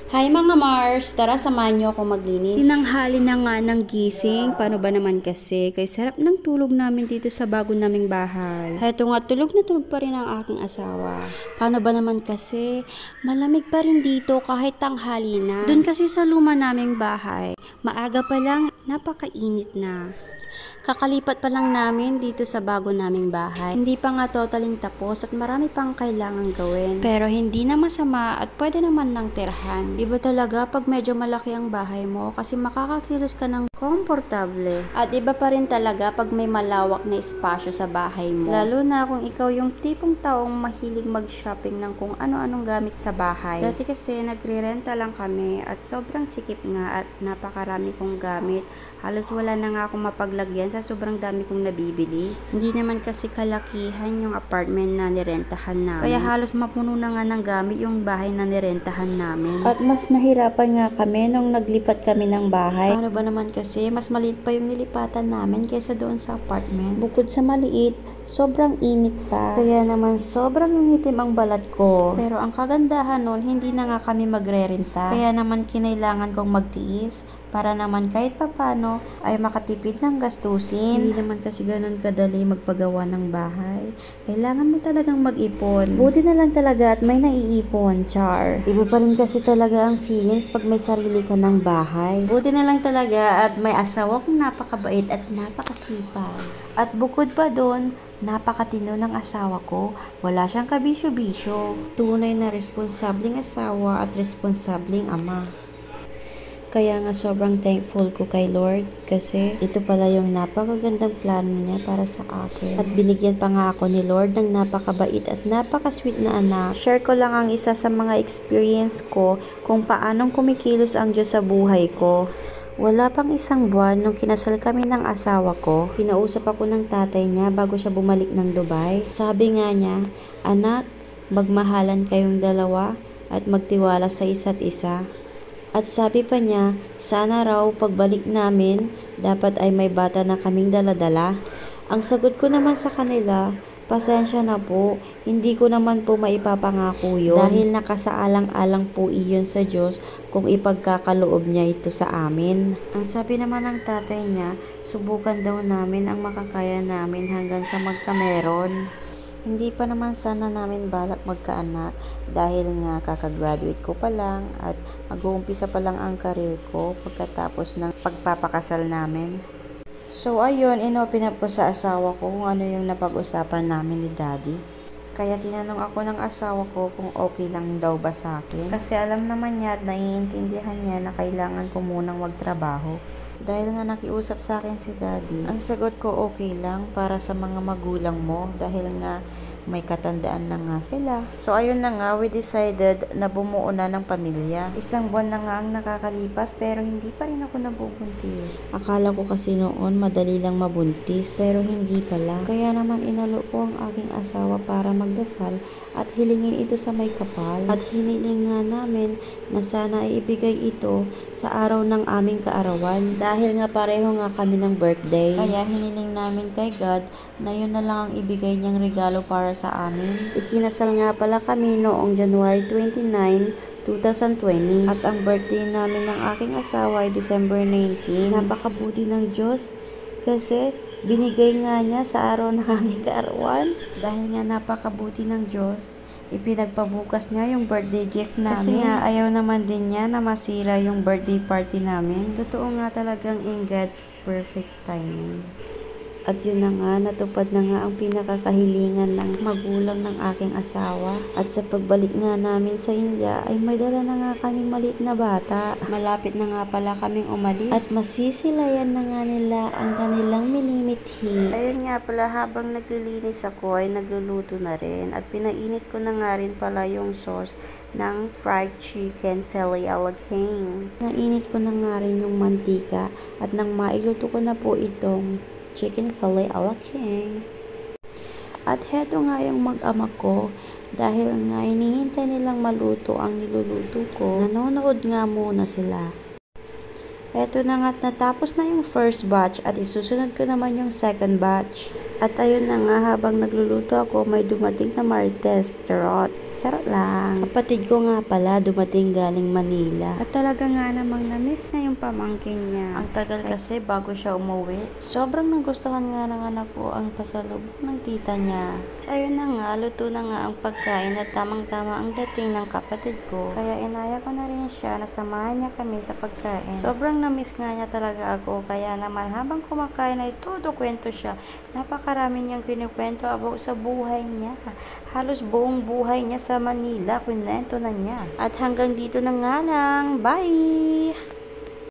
Hi mga Mars! Tara, samahan niyo ako maglinis. Tinanghali na nga ng gising. Paano ba naman kasi? Kay sarap ng tulog namin dito sa bago naming bahay. Heto nga, tulog na tulog pa rin ang aking asawa. Paano ba naman kasi? Malamig pa rin dito kahit tanghali na. Doon kasi sa luma naming bahay, maaga pa lang, napakainit na. Kakalipat pa lang namin dito sa bago naming bahay. Hindi pa nga totaling tapos at marami pang kailangang gawin. Pero hindi na masama at pwede naman ng tirhan. Iba talaga pag medyo malaki ang bahay mo kasi makakakilos ka ng komportable. At iba pa rin talaga pag may malawak na espasyo sa bahay mo. Lalo na kung ikaw yung tipong taong mahilig mag-shopping ng kung ano-anong gamit sa bahay. Dati kasi nagre-renta lang kami at sobrang sikip nga at napakarami kong gamit. Halos wala na nga akong mapaglagyan sa sobrang dami kong nabibili. Hindi naman kasi kalakihan yung apartment na nirentahan namin. Kaya halos mapuno na nga ng gamit yung bahay na nirentahan namin. At mas nahirapan nga kami nung naglipat kami ng bahay. Ano ba naman kasi, mas maliit pa yung nilipatan namin kaysa doon sa apartment. Bukod sa maliit, sobrang init pa. Kaya naman sobrang nangitim ang balat ko. Pero ang kagandahan nun, hindi na nga kami magre-renta. Kaya naman kinailangan kong magtiis para naman kahit papano ay makatipid ng gastusin. Hindi naman kasi ganun kadali magpagawa ng bahay. Kailangan mo talagang mag-ipon. Buti na lang talaga at may naiipon, char. Iba pa rin kasi talaga ang feelings pag may sarili ka ng bahay. Buti na lang talaga at may asawa kong napakabait at napakasipag. At bukod pa doon, napakatino ng asawa ko. Wala siyang kabisyo-bisyo. Tunay na responsableng asawa at responsableng ama. Kaya nga sobrang thankful ko kay Lord kasi ito pala yung napakagandang plano niya para sa akin. At binigyan pa nga ako ni Lord ng napakabait at napakasweet na anak. Share ko lang ang isa sa mga experience ko kung paanong kumikilos ang Diyos sa buhay ko. Wala pang isang buwan nung kinasal kami ng asawa ko, kinausap ako ng tatay niya bago siya bumalik ng Dubai. Sabi nga niya, anak, magmahalan kayong dalawa at magtiwala sa isa't isa. At sabi pa niya, sana raw pagbalik namin, dapat ay may bata na kaming daladala. Ang sagot ko naman sa kanila, pasensya na po, hindi ko naman po maipapangako yun. Dahil nakasaalang-alang po iyon sa Diyos kung ipagkakaloob niya ito sa amin. Ang sabi naman ng tatay niya, subukan daw namin ang makakaya namin hanggang sa magkameron. Hindi pa naman sana namin balak magkaanak dahil nga kakagraduate ko pa lang at mag-uumpisa pa lang ang career ko pagkatapos ng pagpapakasal namin. So ayun, inopen up ko sa asawa ko kung ano yung napag-usapan namin ni Daddy. Kaya tinanong ako ng asawa ko kung okay lang daw ba sa akin. Kasi alam naman niya at naiintindihan niya na kailangan ko munang magtrabaho. Dahil nga nakiusap sa akin si Daddy, ang sagot ko okay lang para sa mga magulang mo dahil nga may katandaan na nga sila. So ayun na nga, we decided na bumuo na ng pamilya. Isang buwan na nga ang nakakalipas pero hindi pa rin ako nabubuntis. Akala ko kasi noon madali lang mabuntis pero hindi pala. Kaya naman inalo ko ang aking asawa para magdasal at hilingin ito sa may kapal. At hiniling nga namin na sana ay ibigay ito sa araw ng aming kaarawan dahil nga pareho nga kami ng birthday. Kaya hiniling namin kay God na yun na lang ang ibigay niyang regalo para sa amin. Ikinasal nga pala kami noong January 29, 2020 at ang birthday namin ng aking asawa ay December 19. Napakabuti ng Diyos kasi binigay nga niya sa araw ng aming kaarawan. Dahil nga napakabuti ng Diyos, ipinagpabukas niya yung birthday gift namin. Kasi nga ayaw naman din niya na masira yung birthday party namin. Totoo nga talagang in God's perfect timing. At yun na nga, natupad na nga ang pinakakahilingan ng magulang ng aking asawa. At sa pagbalik nga namin sa India, ay may dala na nga kaming maliit na bata. Malapit na nga pala kaming umalis. At masisilayan na nga nila ang kanilang minimithi. Ayun nga pala, habang naglilinis ako ay nagluluto na rin. At pinainit ko na nga rin pala yung sauce ng fried chicken filet a la king. Nainit ko na nga rin yung mantika at nang mailuto ko na po itong chicken filet a la king. At heto nga yung mag-ama ko dahil nga hinihintay nilang maluto ang niluluto ko. Nanonood nga muna sila. Heto na nga, natapos na yung first batch at isusunod ko naman yung second batch. At ayun na nga, habang nagluluto ako, may dumating na marites, charot. Charot lang. Kapatid ko nga pala dumating galing Manila. At talaga nga namang na-miss na yung pamangkin niya. Ang tagal kasi bago siya umuwi. Sobrang nagustuhan nga ng anak ko ang pasalubong ng tita niya. So ayun na nga, luto na nga ang pagkain at tamang-tama ang dating ng kapatid ko. Kaya inaya ko na rin siya na samahan niya kami sa pagkain. Sobrang na-miss nga niya talaga ako. Kaya naman habang kumakain ay todo kwento siya. Napakarami niyang kinikwento about sa buhay niya. Halos buong buhay niya sa Manila, kwento na niya. At hanggang dito na nga lang. Bye!